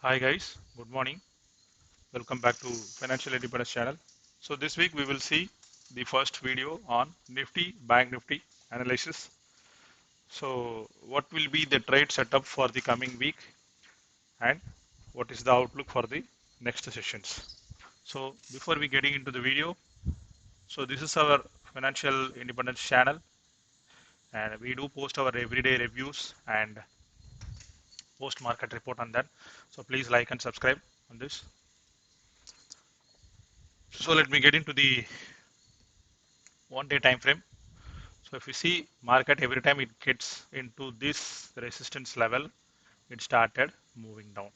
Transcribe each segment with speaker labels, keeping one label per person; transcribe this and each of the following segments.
Speaker 1: Hi guys, good morning. Welcome back to Financial Independence channel. So this week we will see the first video on Nifty, Bank Nifty analysis. So what will be the trade setup for the coming week and what is the outlook for the next sessions. So before we getting into the video, so this is our Financial Independence channel and we do post our everyday reviews and post market report on that. So please like and subscribe on this. So let me get into the 1 day time frame. So if you see market every time it gets into this resistance level, it started moving down.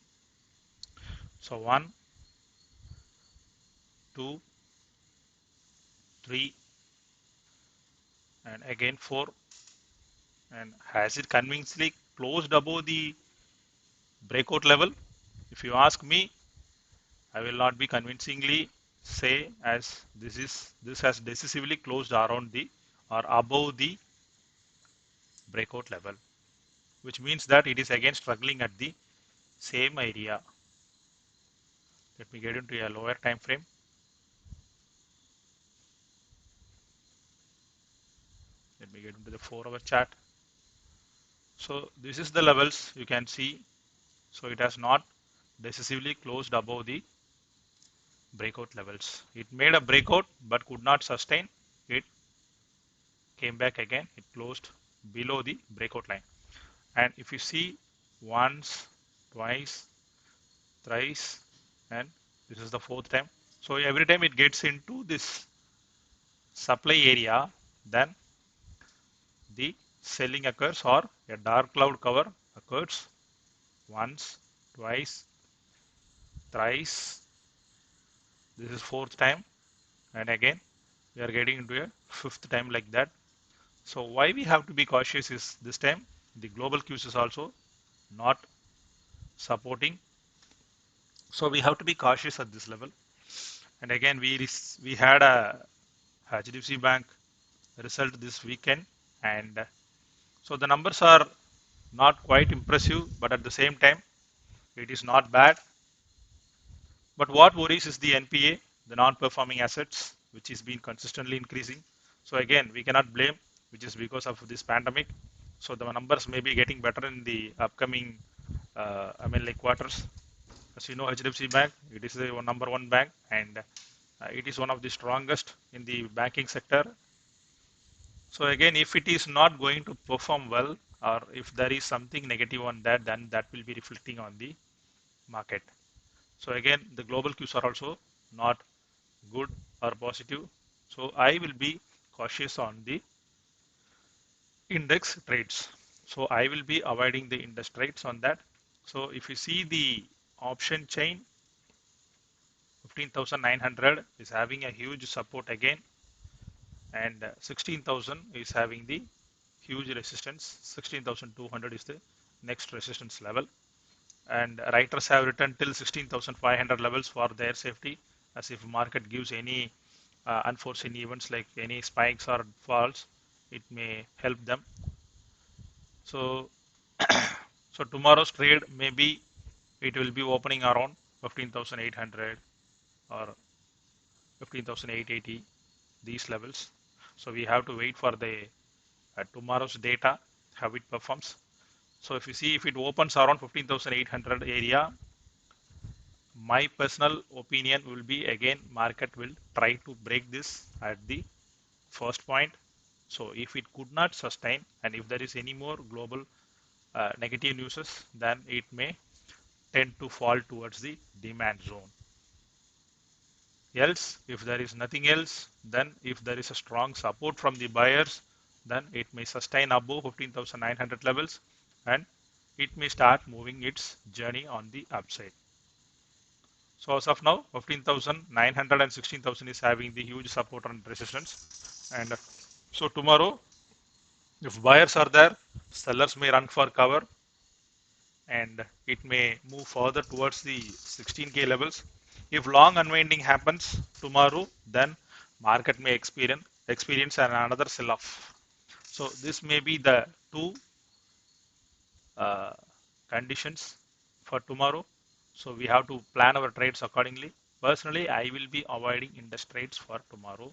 Speaker 1: So one, two, three, and again four, and has it convincingly closed above the breakout level? If you ask me, I will not be convincingly say as this has decisively closed around the or above the breakout level, which means that it is again struggling at the same area. Let me get into a lower time frame. Let me get into the 4 hour chart. So this is the levels you can see. So it has not decisively closed above the breakout levels. It made a breakout but could not sustain. It came back again. It closed below the breakout line. And if you see once, twice, thrice, and this is the fourth time. So every time it gets into this supply area, then the selling occurs or a dark cloud cover occurs once, twice, thrice. This is fourth time, and again we are getting into a fifth time like that. So why we have to be cautious is this time the global cues is also not supporting. So we have to be cautious at this level. And again we had a HDFC Bank result this weekend, and so the numbers are not quite impressive, but at the same time it is not bad. But what worries is the NPA, the non-performing assets, which is been consistently increasing. So again, we cannot blame, which is because of this pandemic. So the numbers may be getting better in the upcoming, like quarters. As you know, HDFC Bank, it is the number one bank, and it is one of the strongest in the banking sector. So again, if it is not going to perform well, or if there is something negative on that, then that will be reflecting on the market. So again, the global cues are also not good or positive. So I will be cautious on the index trades. So I will be avoiding the index trades on that. So if you see the option chain, 15,900 is having a huge support again, and 16,000 is having the huge resistance. 16,200 is the next resistance level. And writers have written till 16,500 levels for their safety, as if market gives any unforeseen events like any spikes or falls, it may help them. So so tomorrow's trade maybe it will be opening around 15,800 or 15,880, these levels. So we have to wait for the tomorrow's data, how it performs. So if you see, if it opens around 15,800 area, my personal opinion will be again market will try to break this at the first point. So if it could not sustain, and if there is any more global negative news, then it may tend to fall towards the demand zone. Else, if there is nothing else, then if there is a strong support from the buyers, then it may sustain above 15,900 levels, and it may start moving its journey on the upside. So as of now, 15,900 and 16,000 is having the huge support and resistance. And so tomorrow, if buyers are there, sellers may run for cover, and it may move further towards the 16K levels. If long unwinding happens tomorrow, then market may experience another sell-off. So this may be the two uh, conditions for tomorrow. So we have to plan our trades accordingly. Personally, I will be avoiding index trades for tomorrow.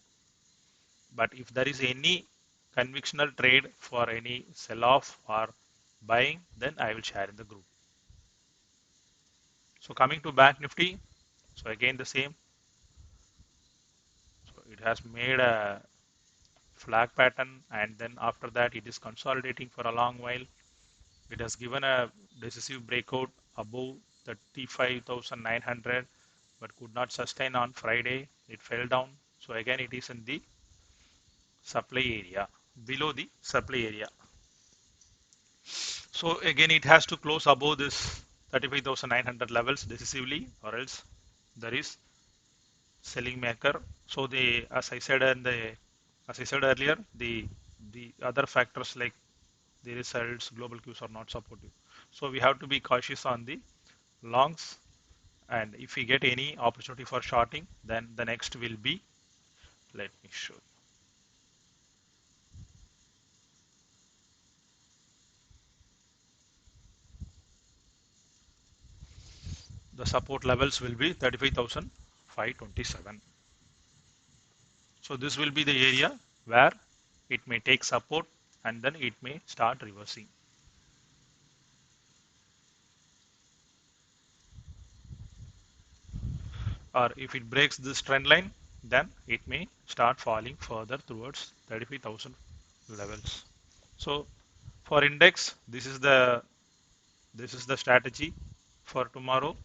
Speaker 1: But if there is any convictional trade for any sell-off or buying, then I will share in the group. So coming to Bank Nifty, so again the same. So it has made a flag pattern, and then after that it is consolidating for a long while. It has given a decisive breakout above 35,900, but could not sustain on Friday. It fell down. So again it is in the supply area, below the supply area. So again it has to close above this 35,900 levels decisively, or else there is selling maker. So the as I said earlier, the other factors like the results, global cues are not supportive. So we have to be cautious on the longs, and if we get any opportunity for shorting, then the next will be, let me show you. The support levels will be 35,527. So this will be the area where it may take support and then it may start reversing. Or if it breaks this trend line, then it may start falling further towards 35,000 levels. So for index, this is the strategy for tomorrow,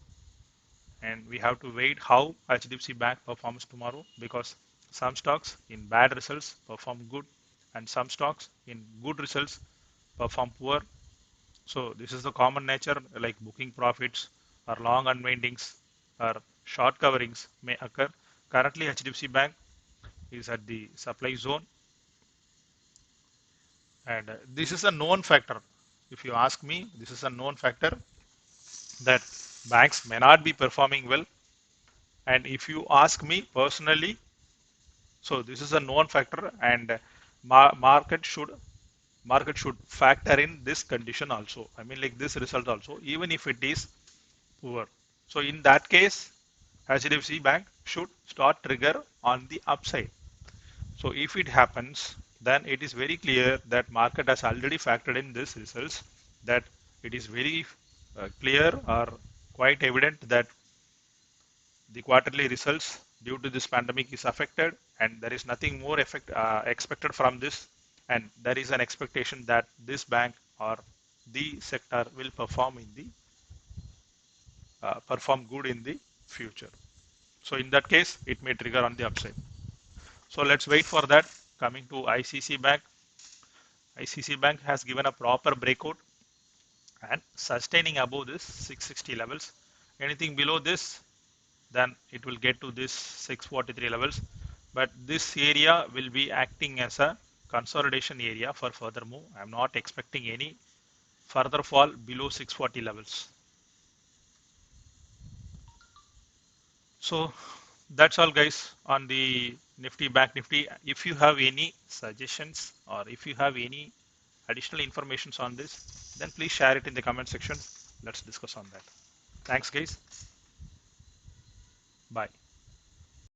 Speaker 1: and we have to wait how HDFC Bank performs tomorrow, because some stocks in bad results perform good and some stocks in good results perform poor. So this is the common nature, like booking profits or long unwindings or short coverings may occur. Currently HDFC Bank is at the supply zone, and this is a known factor. If you ask me, this is a known factor that banks may not be performing well. And if you ask me personally, so this is a known factor, and market should factor in this condition also. I mean, like this result also, even if it is poor. So in that case, HDFC Bank should start trigger on the upside. So if it happens, then it is very clear that market has already factored in this results, that it is very clear or quite evident that the quarterly results due to this pandemic is affected, and there is nothing more expected from this, and there is an expectation that this bank or the sector will perform good in the future. So in that case, it may trigger on the upside. So let's wait for that. Coming to ICC Bank, ICC Bank has given a proper breakout and sustaining above this 660 levels. Anything below this, then it will get to this 643 levels. But this area will be acting as a consolidation area for further move. I'm not expecting any further fall below 640 levels. So that's all guys on the Nifty Bank Nifty. If you have any suggestions or if you have any additional information on this, then please share it in the comment section. Let's discuss on that. Thanks guys. Bye.